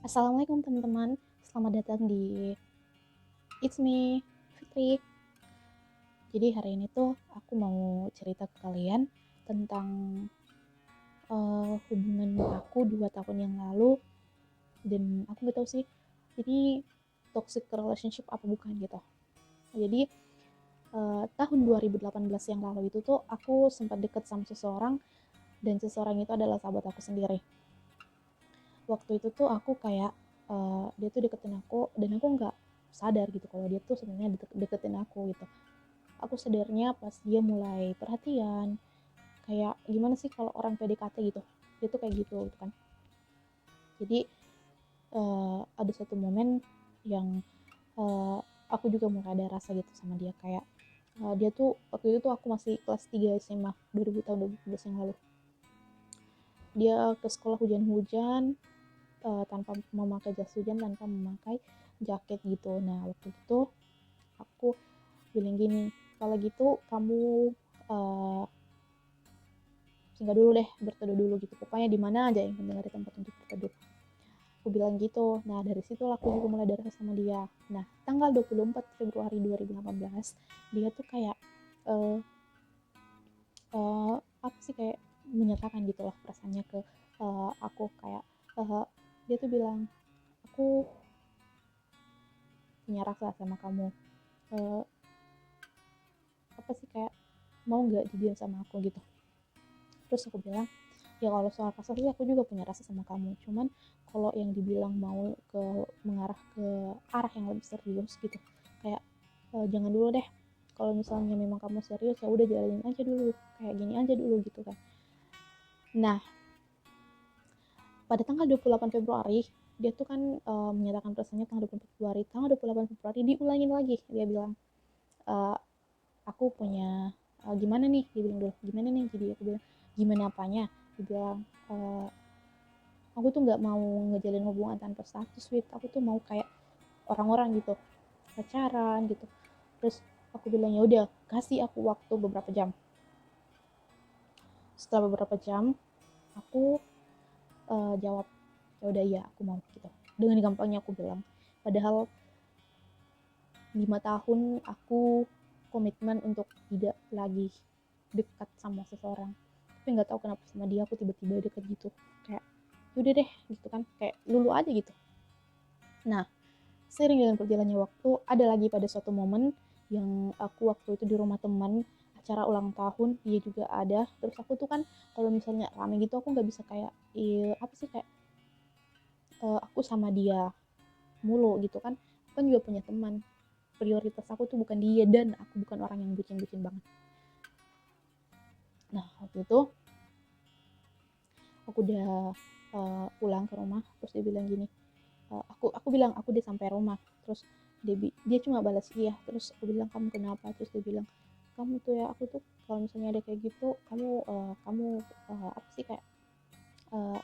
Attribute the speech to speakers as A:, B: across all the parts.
A: Assalamualaikum teman-teman, selamat datang di It's Me, Fitri. Jadi hari ini tuh aku mau cerita ke kalian tentang hubungan aku 2 tahun yang lalu. Dan aku gak tahu sih, ini toxic relationship apa bukan gitu. Jadi tahun 2018 yang lalu itu tuh aku sempat deket sama seseorang. Dan seseorang itu adalah sahabat aku sendiri. Waktu itu tuh aku kayak dia tuh deketin aku, dan aku nggak sadar gitu kalau dia tuh sebenarnya deketin aku gitu. Aku sadarnya pas dia mulai perhatian, kayak gimana sih kalau orang PDKT gitu, dia tuh kayak gitu kan. Jadi ada satu momen yang uh, aku juga mulai ada rasa gitu sama dia, kayak dia tuh waktu itu tuh aku masih kelas 3 SMA, 2000 tahun 2011 yang lalu. Dia ke sekolah hujan-hujan, tanpa memakai jas hujan, tanpa memakai jaket gitu. Nah waktu itu aku bilang gini, kalau gitu kamu uh, singgah dulu deh, berteduh dulu gitu, pokoknya di mana aja yang penting ada tempat untuk berteduh, aku bilang gitu. Nah dari situ aku juga mulai dari sama dia. Nah tanggal 24 Februari 2018 dia tuh kayak uh, apa sih, kayak menyatakan gitu loh perasaannya ke aku, kayak uh, dia tuh bilang, aku punya rasa sama kamu, uh, apa sih, kayak mau nggak jadian sama aku gitu. Terus aku bilang, ya kalau soal rasa sih aku juga punya rasa sama kamu, cuman kalau yang dibilang mau ke mengarah ke arah yang lebih serius gitu, kayak jangan dulu deh. Kalau misalnya memang kamu serius, ya udah jalanin aja dulu, kayak gini aja dulu gitu kan. Nah pada tanggal 28 Februari dia tuh kan menyatakan perasaannya tanggal 24 Februari. Tanggal 28 Februari diulangin lagi, dia bilang, e, aku punya gimana nih, dia bilang dulu gimana nih. Jadi aku bilang, gimana apanya. Dia bilang, aku tuh nggak mau ngejalin hubungan tanpa status, Wit. Aku tuh mau kayak orang-orang gitu, pacaran gitu. Terus aku bilang, ya udah, kasih aku waktu beberapa jam. Setelah beberapa jam aku jawab, ya udah, iya aku mau gitu, dengan gampangnya aku bilang. Padahal 5 tahun aku komitmen untuk tidak lagi dekat sama seseorang, tapi nggak tahu kenapa sama dia aku tiba-tiba deket gitu, kayak udah deh gitu kan, kayak lulu aja gitu. Nah seiring dengan berjalannya waktu, ada lagi pada suatu momen yang aku waktu itu di rumah teman, acara ulang tahun, dia juga ada. Terus aku tuh kan kalau misalnya rame gitu aku nggak bisa kayak apa sih, kayak aku sama dia mulu gitu kan. Aku kan juga punya teman, prioritas aku tuh bukan dia, dan aku bukan orang yang bucin-bucin banget. Nah waktu itu aku udah pulang ke rumah, terus dia bilang gini, aku bilang aku udah sampai rumah. Terus dia cuma balas iya. Terus aku bilang, kamu kenapa? Terus dia bilang, kamu tuh ya, aku tuh kalau misalnya ada kayak gitu, kamu apa sih, kayak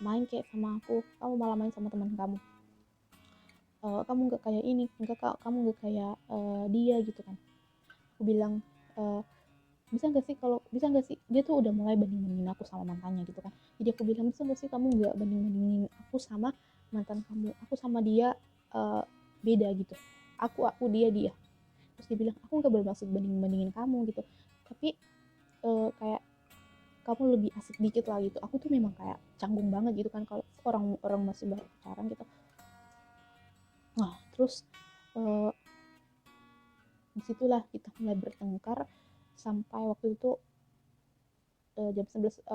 A: main kayak sama aku, kamu malah main sama teman kamu. Kamu nggak kayak ini, nggak, kamu nggak kayak dia gitu kan. Aku bilang, "Eh, bisa nggak sih," dia tuh udah mulai banding bandingin aku sama mantannya gitu kan. Jadi aku bilang, bisa nggak sih kamu nggak banding bandingin aku sama mantan kamu, aku sama dia uh, beda gitu, aku dia dia. Terus dia bilang, aku nggak bermaksud banding bandingin kamu gitu, tapi kayak kamu lebih asik dikit lah gitu. Aku tuh memang kayak canggung banget gitu kan kalau orang orang masih pacaran gitu. Nah terus uh, disitulah kita mulai bertengkar, sampai waktu itu jam 11,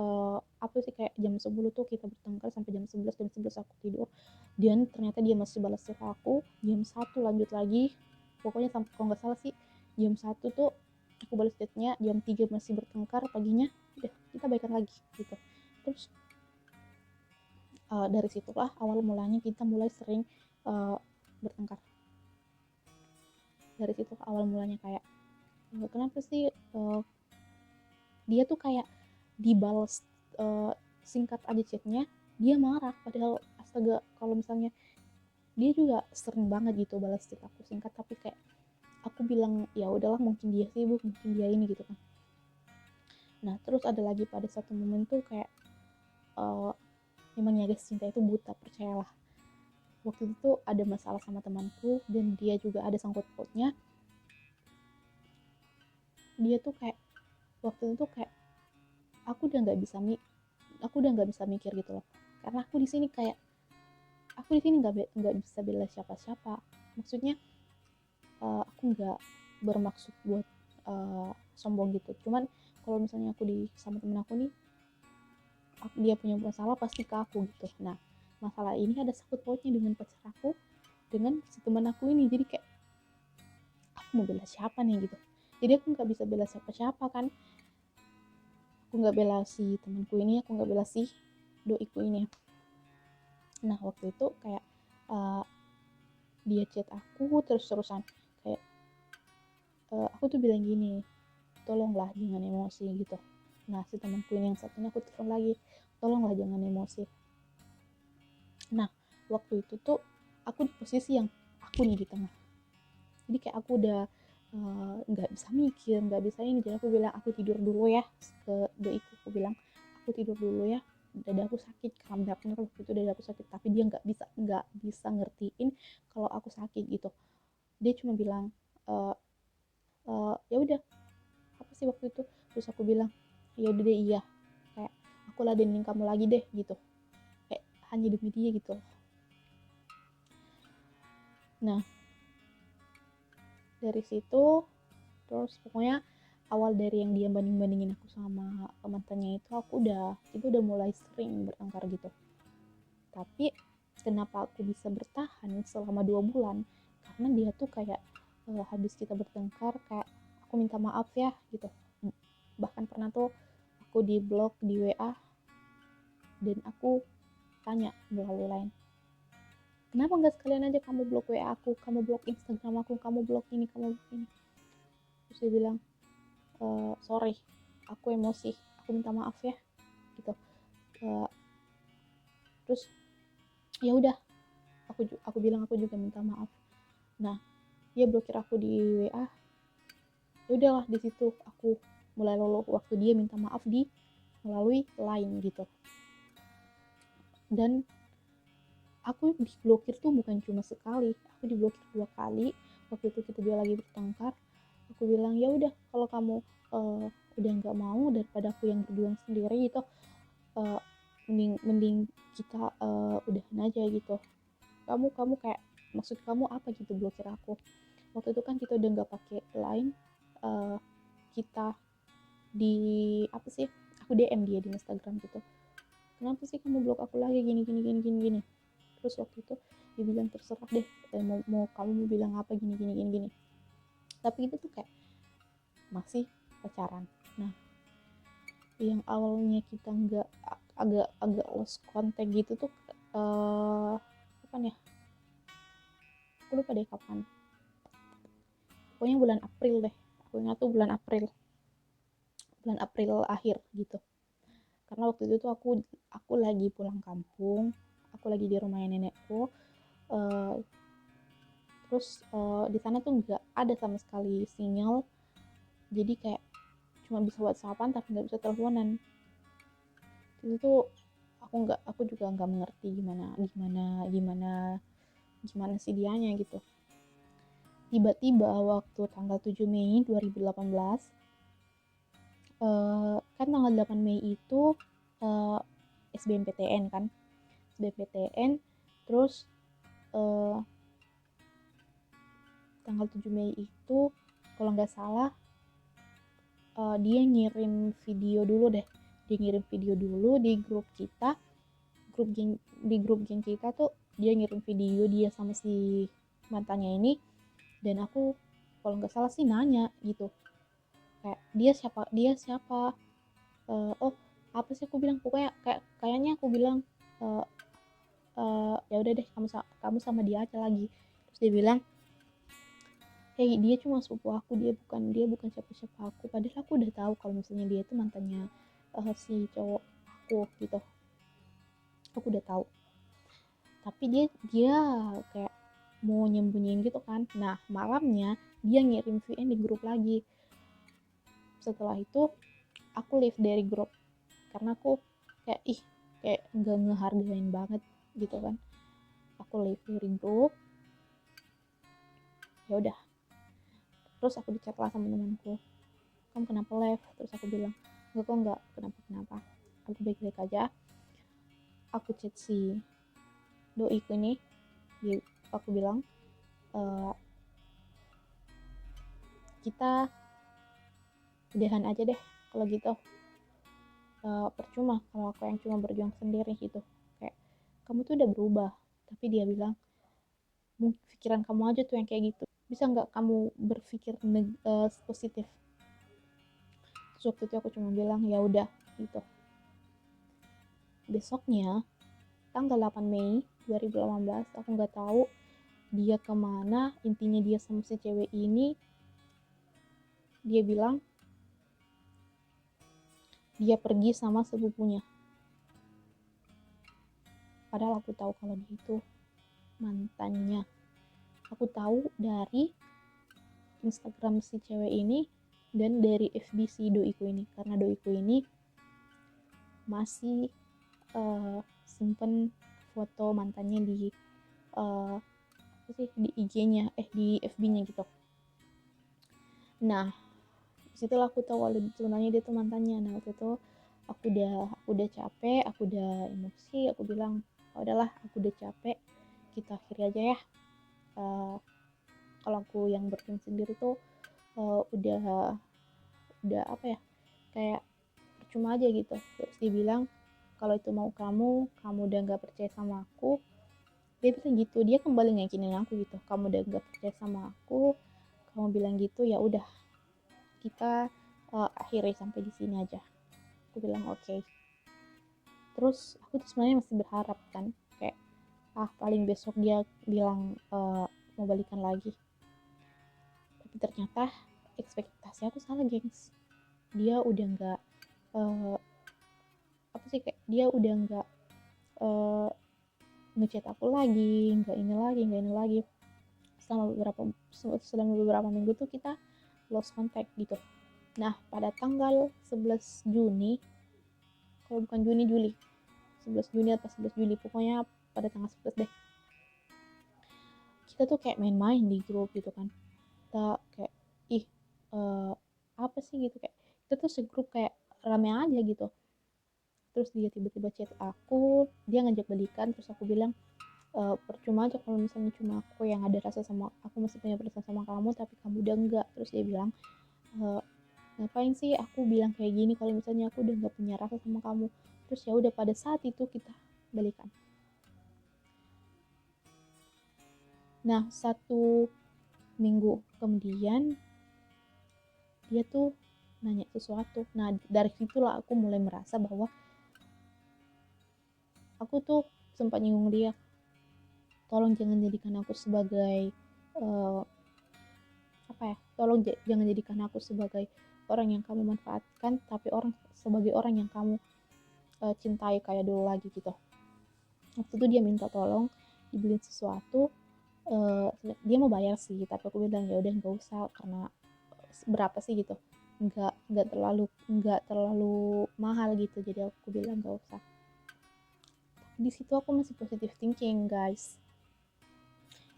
A: apa sih, kayak jam 10 tuh kita bertengkar sampai jam 11 aku tidur. Dan ternyata dia masih balas chat aku jam 1, lanjut lagi. Pokoknya sampai, kalau nggak salah sih jam 1 tuh aku balas chatnya, jam 3 masih bertengkar, paginya udah kita baikan lagi gitu. Terus dari situlah awal mulanya kita mulai sering bertengkar. Dari situ awal mulanya kayak, kenapa sih dia tuh kayak dibalas singkat aja chatnya dia marah, padahal astaga kalau misalnya dia juga sering banget gitu balas chat aku singkat. Tapi kayak aku bilang, ya udahlah, mungkin dia sibuk, mungkin dia ini gitu kan. Nah terus ada lagi pada satu momen tuh kayak memangnya guys, cinta itu buta, percayalah. waktu itu tuh ada masalah sama temanku dan dia juga ada sangkut pautnya. Dia tuh kayak waktu itu tuh kayak aku udah nggak bisa mikir gitu loh, karena aku di sini kayak aku di sini nggak bisa bela siapa-siapa. Maksudnya aku nggak bermaksud buat sombong gitu, cuman kalau misalnya aku sama temen aku nih, dia punya masalah pasti ke aku gitu. Nah, masalah ini ada sangkut pautnya dengan pacar aku, dengan si teman aku ini. Jadi kayak aku mau bela siapa nih gitu. Jadi aku nggak bisa bela siapa-siapa kan. Aku nggak bela si temanku ini, aku nggak bela si doiku ini. Nah, waktu itu kayak uh, dia chat aku terus-terusan kayak aku tuh bilang gini, tolonglah jangan emosi gitu. Nah, si temanku ini yang satunya aku telepon lagi, tolonglah jangan emosi. Nah, waktu itu tuh aku di posisi yang aku nih di tengah, jadi kayak aku udah nggak bisa mikir, nggak bisa ini. Jadi aku bilang aku tidur dulu ya, ke doiku aku bilang aku tidur dulu ya, dada aku sakit, karena bener waktu itu dada aku sakit. Tapi dia nggak bisa ngertiin kalau aku sakit gitu. Dia cuma bilang ya udah, apa sih waktu itu, terus aku bilang ya udah deh, iya, kayak aku ladenin kamu lagi deh gitu, kayak hanya demi dia gitu. Nah, dari situ terus pokoknya awal dari yang dia bandingin aku sama mantannya itu udah mulai sering bertengkar gitu. Tapi kenapa aku bisa bertahan selama 2 bulan, karena dia tuh kayak habis kita bertengkar kayak aku minta maaf ya gitu. Bahkan pernah tuh aku di blog di WA dan aku tanya melalui lain, kenapa nggak sekalian aja kamu blok WA aku, kamu blok Instagram aku, kamu blok ini, kamu blok ini. Terus dia bilang sorry, aku emosi, aku minta maaf ya gitu. uh, Terus ya udah, aku bilang aku juga minta maaf. Nah, dia blokir aku di WA. Ya udahlah, di situ aku mulai lolo waktu dia minta maaf di melalui line gitu. Dan aku diblokir tuh bukan cuma sekali, aku diblokir 2 kali. Waktu itu kita juga lagi bertengkar, aku bilang ya udah, kalau kamu udah nggak mau daripada aku yang berjuang sendiri gitu, uh, mending kita udahan aja gitu. Kamu kayak maksud kamu apa gitu blokir aku, waktu itu kan kita udah nggak pakai line, uh, kita di apa sih, aku DM dia di Instagram gitu, kenapa sih kamu blok aku lagi gini gini gini gini gini. Terus waktu itu dia bilang terserah deh, mau kamu mau bilang apa gini gini gini gini. Tapi itu tuh kayak masih pacaran. Nah, yang awalnya kita nggak, agak lost contact gitu tuh kapan ya, aku lupa deh kapan, pokoknya bulan April deh, aku ingat tuh bulan April akhir gitu. Karena waktu itu tuh aku lagi pulang kampung, aku lagi di rumah nenekku. uh, Terus di sana tuh nggak ada sama sekali sinyal, jadi kayak cuma bisa WhatsAppan tapi nggak bisa teleponan. Itu tuh aku juga nggak mengerti gimana gimana gimana gimana sih dianya gitu. Tiba-tiba waktu tanggal 7 Mei 2018, kan tanggal 8 Mei itu SBMPTN kan, SBMPTN. Terus eh, tanggal 7 Mei itu kalau nggak salah dia ngirim video dulu deh, dia ngirim video dulu di grup kita, di grup geng kita tuh dia ngirim video dia sama si mantannya ini. Dan aku kalau nggak salah sih nanya gitu, kayak dia siapa oh apa sih, aku bilang pokoknya kayaknya aku bilang uh, ya udah deh, kamu sama dia aja lagi. Terus dia bilang hey, dia cuma sepupu aku, dia bukan siapa-siapa aku. Padahal aku udah tahu kalau misalnya dia itu mantannya si cowok aku gitu, aku udah tahu. Tapi dia kayak mau nyembunyiin gitu kan. Nah, malamnya dia ngirim VN di grup lagi. Setelah itu aku leave dari grup karena aku kayak nggak ngehargain banget gitu kan. aku leave dari grup. Ya udah, terus aku dicat lah sama temanku, kamu kenapa live? Terus aku bilang enggak kok, enggak kenapa-kenapa, aku baik-baik aja. Aku chat si doiku ini, aku bilang kita udahan aja deh kalau gitu, percuma kalau aku yang cuma berjuang sendiri gitu, kayak kamu tuh udah berubah. Tapi dia bilang pikiran kamu aja tuh yang kayak gitu, bisa nggak kamu berpikir positif. Terus waktu itu aku cuma bilang ya udah gitu. Besoknya tanggal 8 Mei 2018, aku nggak tahu dia kemana. Intinya dia sama si cewek ini, dia bilang dia pergi sama sepupunya. Padahal aku tahu kalau dia itu mantannya. Aku tahu dari Instagram si cewek ini dan dari FB si doiku ini, karena doiku ini masih simpen foto mantannya di di IG-nya, di FB-nya gitu. Nah, disitulah aku tahu kalau sebenarnya dia tuh mantannya. Nah, waktu itu aku udah capek, aku udah emosi, aku bilang udahlah, aku udah capek, kita akhiri aja ya. Kalau aku yang berjuang sendiri tuh udah apa ya, kayak percuma aja gitu. Terus dia bilang kalau itu mau kamu udah nggak percaya sama aku. Dia bilang gitu, dia kembali ngeyakinin aku gitu, kamu udah nggak percaya sama aku, kamu bilang gitu, ya udah kita akhiri sampai di sini aja. Aku bilang oke. Terus aku tuh sebenarnya masih berharap kan, kayak paling besok dia bilang mau balikan lagi. Tapi ternyata ekspektasi aku salah, gengs. Dia udah nggak kayak dia udah nggak ngechat aku lagi, nggak ini lagi. Selama beberapa minggu tuh kita lost contact gitu. Nah, pada tanggal 11 Juni, kalau bukan Juli, 11 Juni atau 11 Juli, pokoknya pada tanggal 11 deh, kita tuh kayak main-main di grup gitu kan. Kita kayak apa sih gitu, kayak kita tuh segrup kayak rame aja gitu. Terus dia tiba-tiba chat aku, dia ngajak balikan. Terus aku bilang percuma aja kalau misalnya cuma aku yang ada rasa sama, aku masih punya perasaan sama kamu tapi kamu udah enggak. Terus dia bilang ngapain sih aku bilang kayak gini kalau misalnya aku udah nggak punya rasa sama kamu. Terus ya udah, pada saat itu kita balikan. Nah, 1 minggu kemudian dia tuh nanya sesuatu. Nah, dari situlah aku mulai merasa bahwa aku tuh sempat nyinggung dia, tolong jangan jadikan aku sebagai tolong jangan jadikan aku sebagai orang yang kamu manfaatkan, tapi sebagai orang yang kamu cintai kayak dulu lagi gitu. Waktu itu dia minta tolong dibeliin sesuatu, dia mau bayar sih, tapi aku bilang ya udah nggak usah, karena berapa sih gitu, nggak terlalu mahal gitu, jadi aku bilang nggak usah. Di situ aku masih positive thinking, guys.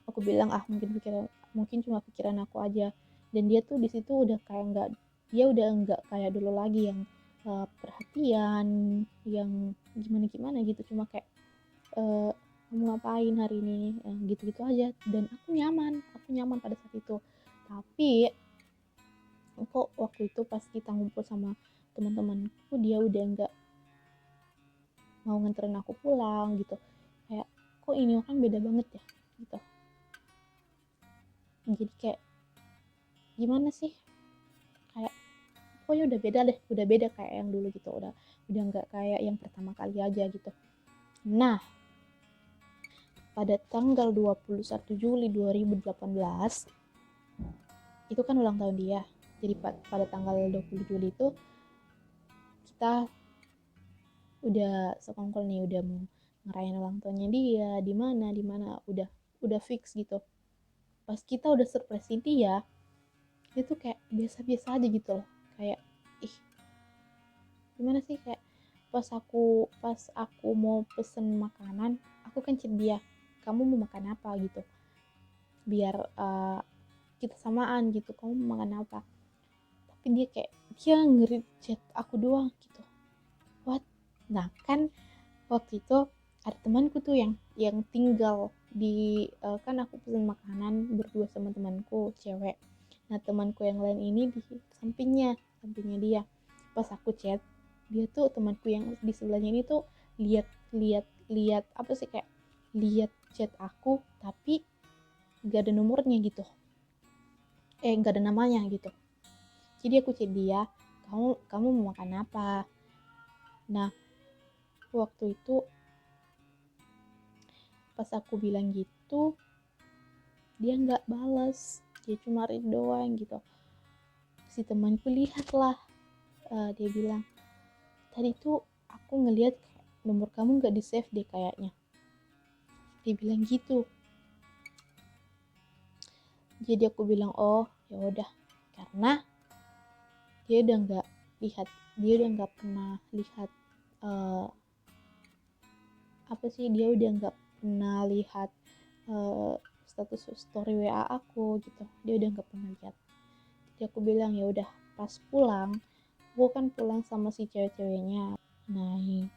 A: Aku bilang mungkin cuma pikiran aku aja. Dan dia tuh di situ udah kayak nggak kayak dulu lagi yang perhatian, yang gimana gitu, cuma kayak kamu ngapain hari ini, gitu-gitu aja. Dan aku nyaman pada saat itu. Tapi kok waktu itu pas kita ngumpul sama teman-temanku, dia udah nggak mau nganterin aku pulang gitu. Kayak kok ini orang beda banget ya gitu. Jadi kayak gimana sih, kayak pokoknya udah beda kayak yang dulu gitu, udah nggak kayak yang pertama kali aja gitu. Nah, pada tanggal 21 Juli 2018 itu kan ulang tahun dia. Jadi pada tanggal 20 Juli itu kita udah sekongkol nih, udah mau ngerayain ulang tahunnya dia di mana udah fix gitu. Pas kita udah surprisein dia, itu kayak biasa-biasa aja gitu loh. Kayak gimana sih, kayak pas aku mau pesen makanan, aku kan chat dia kamu mau makan apa gitu, biar kita samaan gitu, kamu mau makan apa. Tapi dia nge-read chat aku doang gitu. What? Nah kan waktu itu ada temanku tuh yang tinggal di kan aku pesan makanan berdua sama temanku cewek. Nah temanku yang lain ini di sampingnya dia. Pas aku chat, dia tuh temanku yang di sebelahnya ini tuh lihat lihat lihat apa sih, kayak lihat chat aku tapi gak ada nomornya gitu, gak ada namanya gitu. Jadi aku chat dia, kamu mau makan apa. Nah waktu itu pas aku bilang gitu, dia nggak balas, dia cuma read doang gitu. Si temanku lihat lah, dia bilang, tadi tuh aku ngelihat nomor kamu nggak di save deh kayaknya, dia bilang gitu. Jadi aku bilang oh ya udah, karena dia udah nggak pernah lihat uh, apa sih, dia udah nggak pernah lihat uh, status story WA aku gitu, dia udah nggak pernah lihat. Jadi aku bilang ya udah, pas pulang, aku kan pulang sama si cewek-ceweknya naik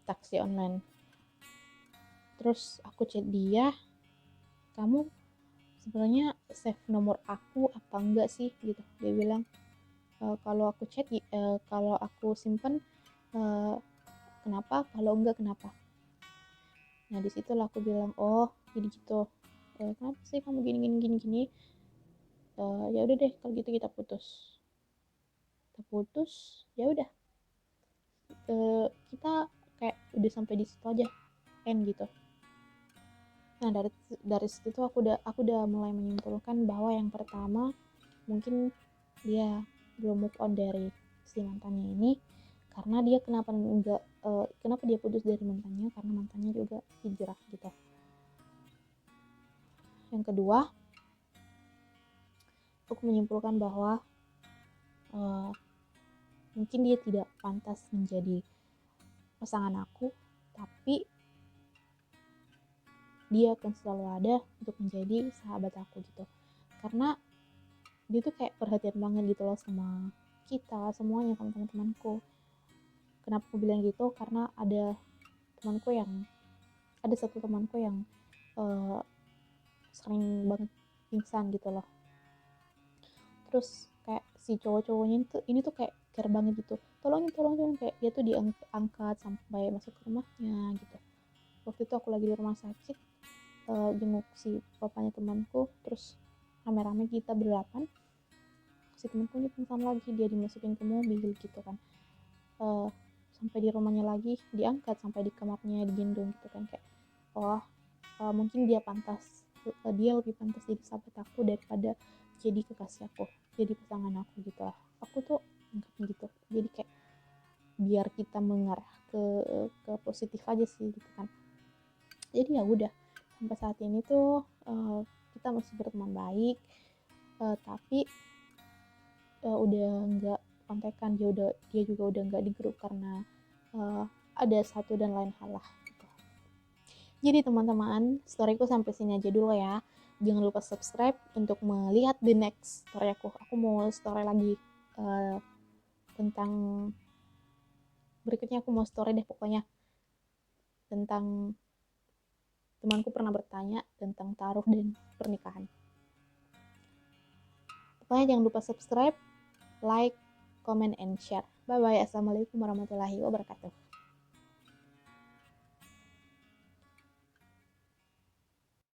A: taksi online. Terus aku chat dia, kamu sebenarnya save nomor aku apa enggak sih gitu. Dia bilang kalau aku chat kalau aku simpen kenapa, kalau enggak kenapa. Nah disitulah aku bilang oh jadi gitu, kenapa sih kamu gini. Ya udah deh kalau gitu kita putus ya udah, kita kayak udah sampai di situ aja, end gitu. Nah dari situ tuh aku udah mulai menyimpulkan bahwa yang pertama mungkin dia belum move on dari si mantannya ini, karena dia kenapa dia putus dari mantannya, karena mantannya juga hijrah gitu. Yang kedua, aku menyimpulkan bahwa mungkin dia tidak pantas menjadi pasangan aku, tapi dia akan selalu ada untuk menjadi sahabat aku gitu. Karena dia tuh kayak perhatian banget gitu loh sama kita semuanya, sama teman-temanku. Kenapa aku bilang gitu, karena ada satu temanku yang uh, sering banget pingsan gitu loh. Terus kayak si cowok-cowoknya ini tuh kayak care banget gitu, tolongin, kayak dia tuh diangkat sampai masuk ke rumahnya gitu. Waktu itu aku lagi di rumah sakit, jenguk si bapaknya temanku, terus rame-rame kita berdelapan. Si temanku ini pingsan lagi, dia dimasukin ke mobil gitu kan, sampai di rumahnya lagi diangkat, sampai di kamarnya digendong gitu kan. Kayak oh mungkin dia lebih pantas jadi sahabat aku daripada jadi kekasih aku, jadi pasangan aku gitu lah. Aku tuh anggapnya gitu, jadi kayak biar kita mengarah ke positif aja sih gitu kan. Jadi ya udah, sampai saat ini tuh kita masih berteman baik, tapi udah nggak kontekan. Dia juga udah nggak di grup karena ada satu dan lain hal lah gitu. Jadi teman-teman, storyku sampai sini aja dulu ya. Jangan lupa subscribe untuk melihat the next story aku. Aku mau story lagi tentang berikutnya. Aku mau story deh pokoknya tentang temanku pernah bertanya tentang taruh dan pernikahan. Pokoknya jangan lupa subscribe, like, comment, and share. Bye bye. Assalamualaikum warahmatullahi wabarakatuh.